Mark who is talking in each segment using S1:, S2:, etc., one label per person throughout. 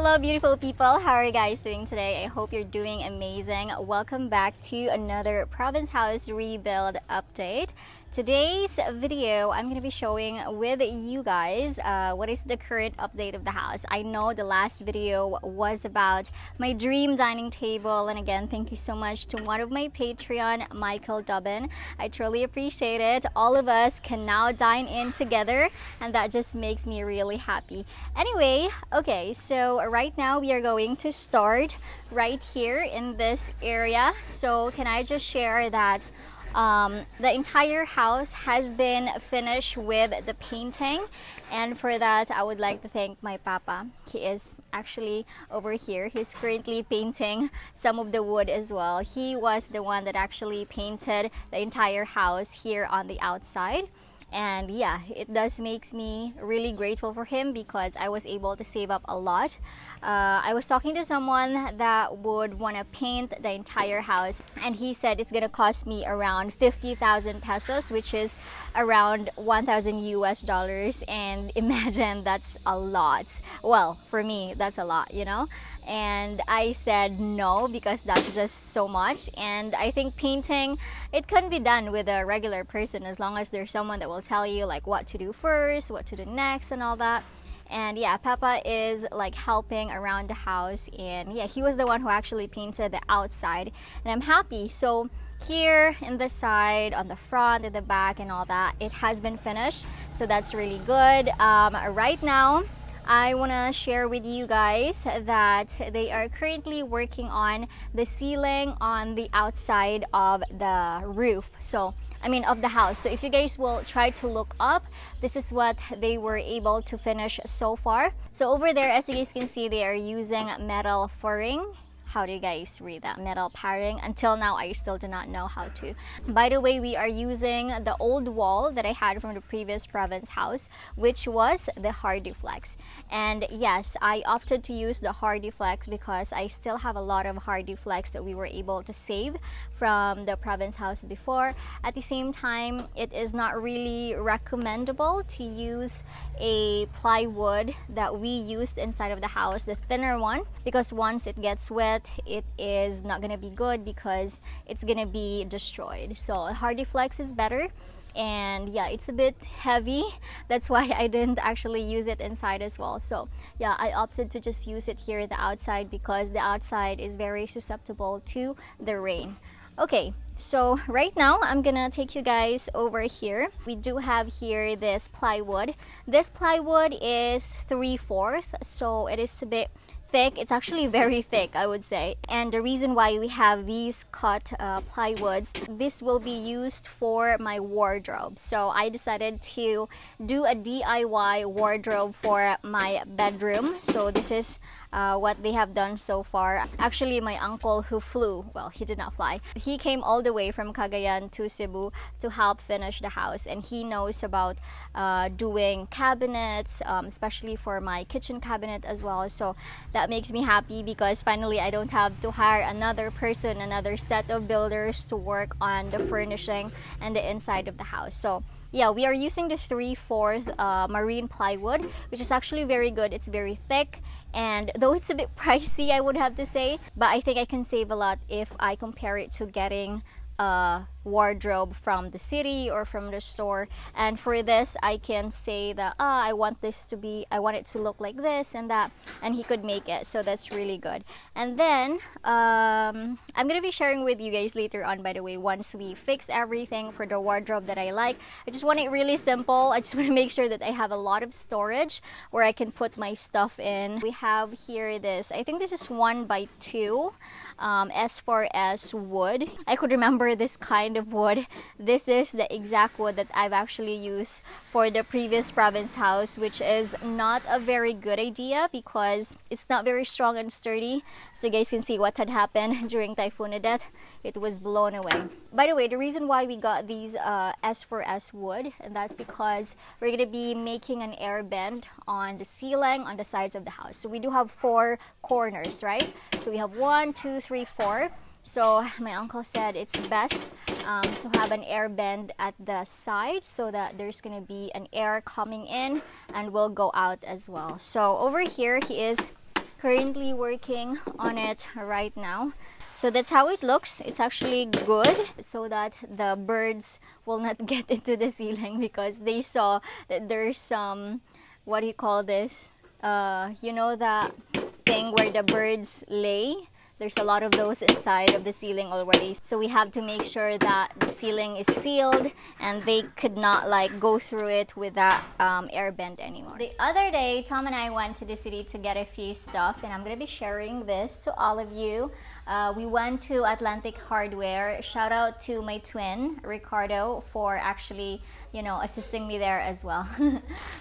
S1: Hello beautiful people, how are you guys doing today? I hope you're doing amazing. Welcome back to another province house rebuild update. Today's video, I'm going to be showing with you guys what is the current update of the house. I know the last video was about my dream dining table, and again, thank you so much to one of my Patreon, Michael Dubbin. I truly appreciate it. All of us can now dine in together, and that just makes me really happy. Anyway, okay, so right now we are going to start right here in this area. So can I just share that the entire house has been finished with the painting, and for that I would like to thank my papa. He is actually over here. He's currently painting some of the wood as well. He was the one that actually painted the entire house here on the outside. And yeah, it does makes me really grateful for him because I was able to save up a lot. I was talking to someone that would want to paint the entire house, and he said it's gonna cost me around 50,000 pesos, which is around 1,000 US dollars. And imagine, that's a lot. Well, for me, that's a lot, you know? And I said no because that's just so much. And I think painting, it can be done with a regular person as long as there's someone that will tell you like what to do first, what to do next, and all that. And yeah, Papa is like helping around the house, and yeah, he was the one who actually painted the outside, and I'm happy. So here in the side, on the front, in the back, and all that, it has been finished, so that's really good. Right now I want to share with you guys that they are currently working on the ceiling on the outside of the roof. So I mean of the house. So if you guys will try to look up, this is what they were able to finish so far. So over there, as you guys can see, they are using metal furring. How do you guys read that? Metal paring. Until now, I still do not know how to. By the way, we are using the old wall that I had from the previous province house, which was the Hardiflex. And yes, I opted to use the Hardiflex because I still have a lot of Hardiflex that we were able to save from the province house before. At the same time, it is not really recommendable to use a plywood that we used inside of the house, the thinner one, because once it gets wet, it is not gonna be good because it's gonna be destroyed. So Hardiflex is better, and yeah, it's a bit heavy. That's why I didn't actually use it inside as well. So yeah, I opted to just use it here at the outside because the outside is very susceptible to the rain. Okay, so right now I'm gonna take you guys over here. We do have here this plywood. This plywood is 3/4, so it is a bit thick. It's actually very thick, I would say. And the reason why we have these cut plywoods, this will be used for my wardrobe. So I decided to do a DIY wardrobe for my bedroom. So this is what they have done so far. Actually, my uncle who flew, well, he did not fly. He came all the way from Cagayan to Cebu to help finish the house, and he knows about doing cabinets, especially for my kitchen cabinet as well. So that makes me happy because finally I don't have to hire another person, another set of builders to work on the furnishing and the inside of the house. So yeah, we are using the 3/4 marine plywood, which is actually very good. It's very thick, and though it's a bit pricey, I would have to say, but I think I can save a lot if I compare it to getting a wardrobe from the city or from the store. And for this, I can say that I want it to look like this and that, and he could make it. So that's really good. And then I'm gonna be sharing with you guys later on, by the way, once we fix everything for the wardrobe that I like. I just want it really simple. I just want to make sure that I have a lot of storage where I can put my stuff in. We have here this, I think this is 1x2 S4S wood. I could remember this kind of wood. This is the exact wood that I've actually used for the previous province house, which is not a very good idea because it's not very strong and sturdy. So you guys can see what had happened during Typhoon Odette. It was blown away. By the way, the reason why we got these S4S wood, and that's because we're going to be making an air bend on the ceiling on the sides of the house. So we do have 4 corners, right? So we have 1, 2, 3, 4. So my uncle said it's best to have an air bend at the side so that there's going to be an air coming in and will go out as well. So over here he is currently working on it right now. So that's how it looks. It's actually good so that the birds will not get into the ceiling, because they saw that there's some, what do you call this? You know that thing where the birds lay? There's a lot of those inside of the ceiling already. So we have to make sure that the ceiling is sealed and they could not like go through it with that air vent anymore. The other day, Tom and I went to the city to get a few stuff, and I'm going to be sharing this to all of you. We went to Atlantic Hardware. Shout out to my twin, Ricardo, for actually, you know, assisting me there as well.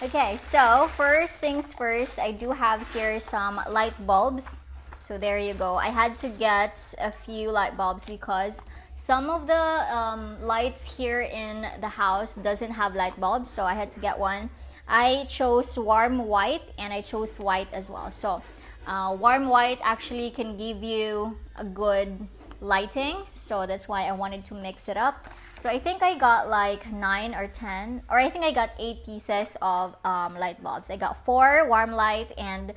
S1: Okay, so first things first, I do have here some light bulbs. So there you go. I had to get a few light bulbs because some of the lights here in the house doesn't have light bulbs, so I had to get one. I chose warm white and I chose white as well. So warm white actually can give you a good lighting, so that's why I wanted to mix it up. So I think I got like 9 or 10, or I think I got 8 pieces of light bulbs. I got 4 warm light and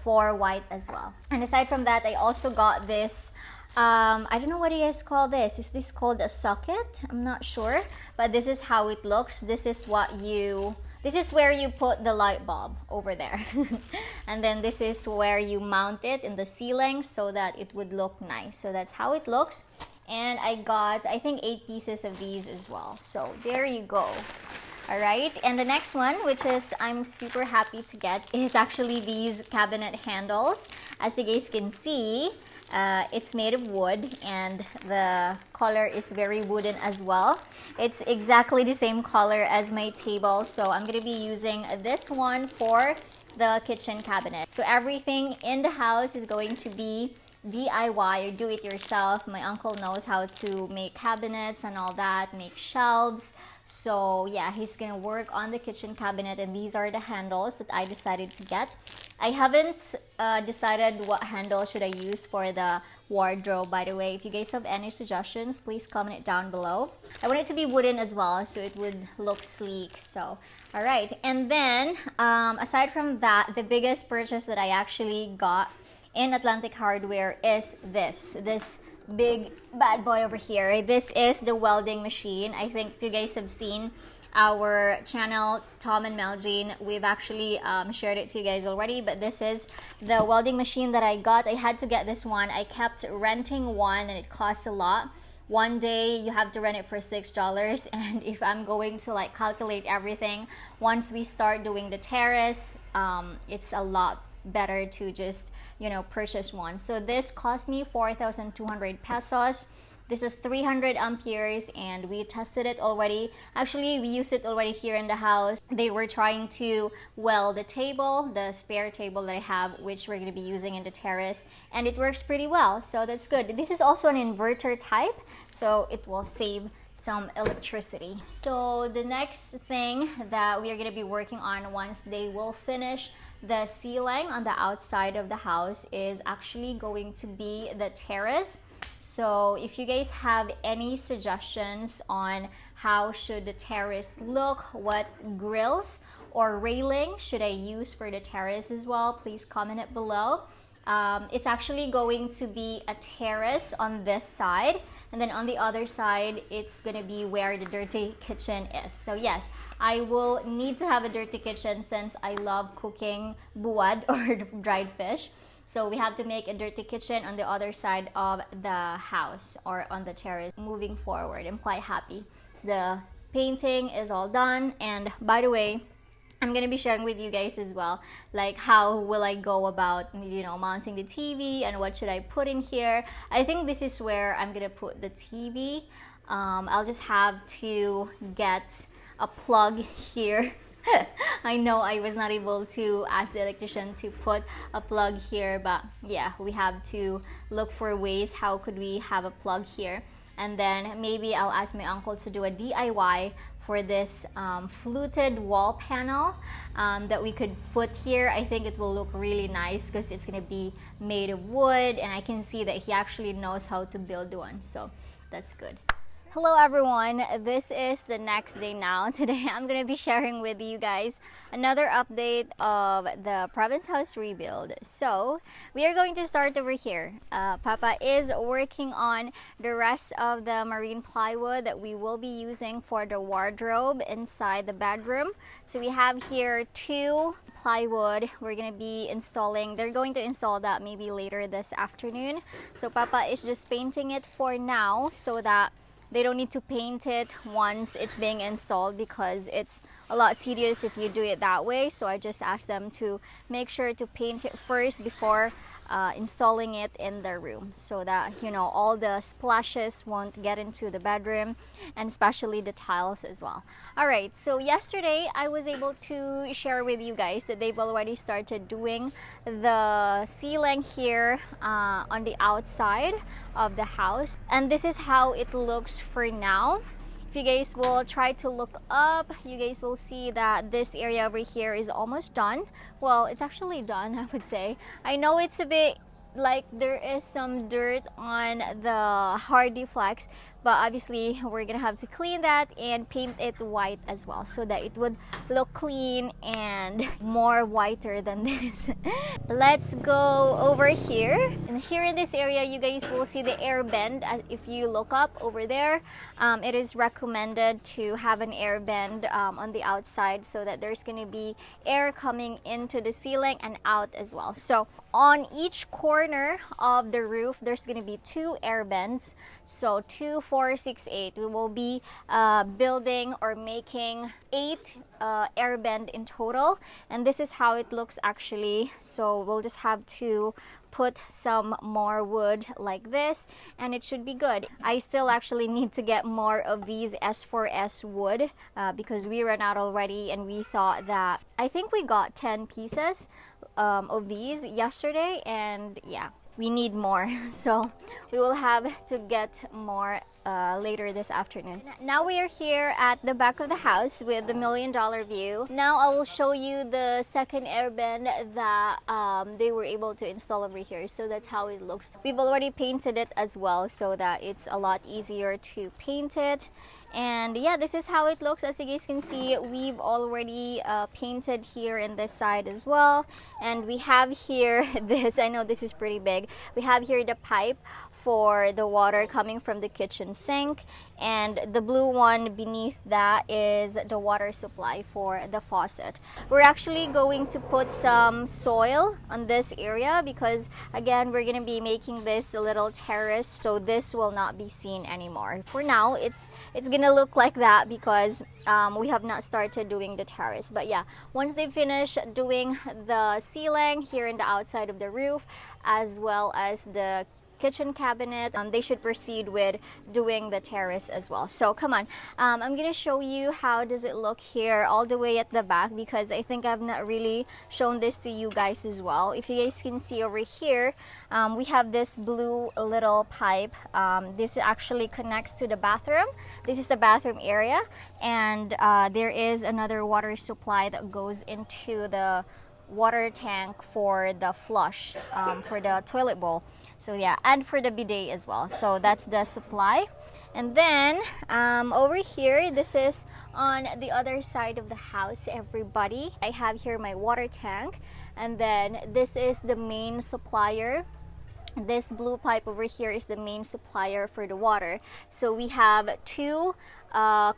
S1: 4 white as well. And aside from that, I also got this I don't know what you guys call this. Is this called a socket? I'm not sure, but this is how it looks. This is where you put the light bulb over there. And then this is where you mount it in the ceiling so that it would look nice. So that's how it looks. And I got, I think, 8 pieces of these as well. So there you go. Alright, and the next one, which is I'm super happy to get, is actually these cabinet handles. As you guys can see, it's made of wood and the color is very wooden as well. It's exactly the same color as my table, so I'm going to be using this one for the kitchen cabinet. So everything in the house is going to be DIY or do it yourself. My uncle knows how to make cabinets and all that, make shelves. So yeah, he's gonna work on the kitchen cabinet, and these are the handles that I decided to get. I haven't decided what handle should I use for the wardrobe, by the way. If you guys have any suggestions, please comment it down below. I want it to be wooden as well, so it would look sleek. So alright, and then aside from that, the biggest purchase that I actually got in Atlantic Hardware is this big bad boy over here. This is the welding machine. I think if you guys have seen our channel, Tom and Meljean, we've actually shared it to you guys already, but this is the welding machine that I got. I had to get this one. I kept renting one and it costs a lot. One day you have to rent it for $6, and if I'm going to like calculate everything, once we start doing the terrace, it's a lot better to just, you know, purchase one. So this cost me 4,200 pesos. This is 300 amperes and we tested it already. Actually, we used it already here in the house. They were trying to weld the table, the spare table that I have, which we're going to be using in the terrace, and it works pretty well, so that's good. This is also an inverter type, so it will save some electricity. So the next thing that we are going to be working on once they will finish the ceiling on the outside of the house is actually going to be the terrace. So if you guys have any suggestions on how should the terrace look, what grills or railing should I use for the terrace as well, please comment it below. It's actually going to be a terrace on this side, and then on the other side it's going to be where the dirty kitchen is. So yes, I will need to have a dirty kitchen since I love cooking buwad or dried fish. So we have to make a dirty kitchen on the other side of the house or on the terrace. Moving forward, I'm quite happy. The painting is all done, and by the way, I'm gonna be sharing with you guys as well, like how will I go about, you know, mounting the TV and what should I put in here. I think this is where I'm gonna put the TV. I'll just have to get a plug here. I know I was not able to ask the electrician to put a plug here, but yeah, we have to look for ways how could we have a plug here. And then maybe I'll ask my uncle to do a DIY for this fluted wall panel that we could put here. I think it will look really nice because it's going to be made of wood, and I can see that he actually knows how to build one, so that's good. Hello everyone, this is the next day now. Today I'm going to be sharing with you guys another update of the province house rebuild. So we are going to start over here. Papa is working on the rest of the marine plywood that we will be using for the wardrobe inside the bedroom. So we have here 2 plywood we're going to be installing. They're going to install that maybe later this afternoon. So Papa is just painting it for now so that they don't need to paint it once it's being installed, because it's a lot tedious if you do it that way. So I just asked them to make sure to paint it first before installing it in their room, so that all the splashes won't get into the bedroom, and especially the tiles as well. All right, so yesterday I was able to share with you guys that they've already started doing the ceiling here on the outside of the house, and this is how it looks for now. If you guys will try to look up, you guys will see that this area over here is almost done. Well, it's actually done, I would say. I know it's a bit like there is some dirt on the hardy flex, but obviously we're gonna have to clean that and paint it white as well, so that it would look clean and more whiter than this. Let's go over here, and here in this area you guys will see the air bend. If you look up over there, it is recommended to have an air bend on the outside, so that there's going to be air coming into the ceiling and out as well. So on each corner of the roof there's going to be 2 air bends, so 2, 4, 6, 8. We will be building or making 8 air bend in total, and this is how it looks actually. So we'll just have to put some more wood like this and it should be good. I still actually need to get more of these S4S wood because we ran out already, and we thought that, I think we got 10 pieces of these yesterday, and yeah, we need more. So we will have to get more later this afternoon. Now we are here at the back of the house with the $1 million view. Now I will show you the second airbend that they were able to install over here. So that's how it looks. We've already painted it as well, so that it's a lot easier to paint it. And yeah, this is how it looks. As you guys can see, we've already painted here in this side as well. And we have here this, I know this is pretty big. We have here the pipe for the water coming from the kitchen sink, and the blue one beneath that is the water supply for the faucet. We're actually going to put some soil on this area because, again, we're going to be making this a little terrace, so this will not be seen anymore. For now, it's gonna look like that because we have not started doing the terrace. But yeah, once they finish doing the ceiling here in the outside of the roof, as well as the kitchen cabinet, they should proceed with doing the terrace as well. So come on, I'm gonna show you how does it look here all the way at the back, because I think I've not really shown this to you guys as well. If you guys can see over here, we have this blue little pipe. This actually connects to the bathroom. This is the bathroom area, and there is another water supply that goes into the water tank for the flush, for the toilet bowl. So yeah, and for the bidet as well. So that's the supply. And then over here, this is on the other side of the house, everybody. I have here my water tank, and then this is the main supplier. This blue pipe over here is the main supplier for the water. So we have 2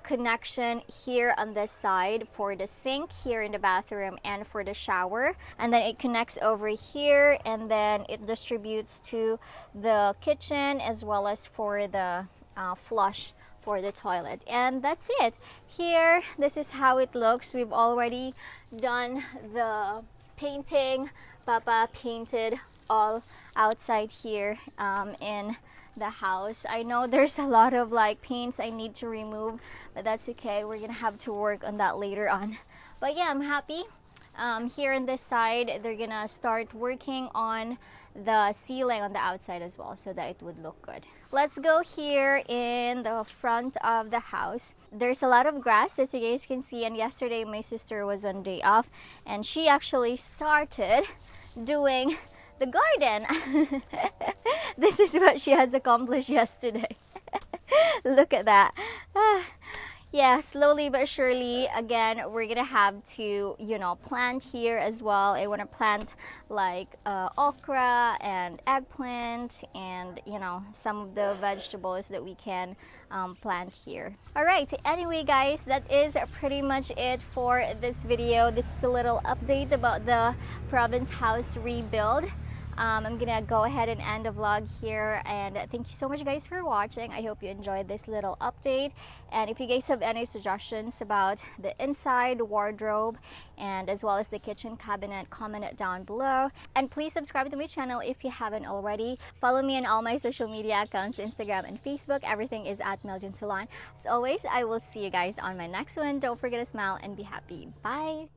S1: connection here on this side for the sink here in the bathroom and for the shower, and then it connects over here, and then it distributes to the kitchen as well as for the flush for the toilet. And that's it. Here, this is how it looks. We've already done the painting. Papa painted all outside here in the house. I know there's a lot of paints I need to remove, but that's okay. We're gonna have to work on that later on. But yeah, I'm happy. Here on this side, they're gonna start working on the ceiling on the outside as well, so that it would look good. Let's go here in the front of the house. There's a lot of grass, as you guys can see, and yesterday my sister was on day off, and she actually started doing the garden. This is what she has accomplished yesterday. Look at that. Yeah, slowly but surely, again, we're gonna have to, plant here as well. I want to plant like okra and eggplant and, some of the vegetables that we can plant here. All right, anyway, guys, that is pretty much it for this video. This is a little update about the province house rebuild. I'm gonna go ahead and end the vlog here, and thank you so much guys for watching. I hope you enjoyed this little update, and if you guys have any suggestions about the inside wardrobe and as well as the kitchen cabinet, comment it down below, and please subscribe to my channel if you haven't already. Follow me on all my social media accounts, Instagram and Facebook. Everything is at meljeansolon. As always, I will see you guys on my next one. Don't forget to smile and be happy. Bye.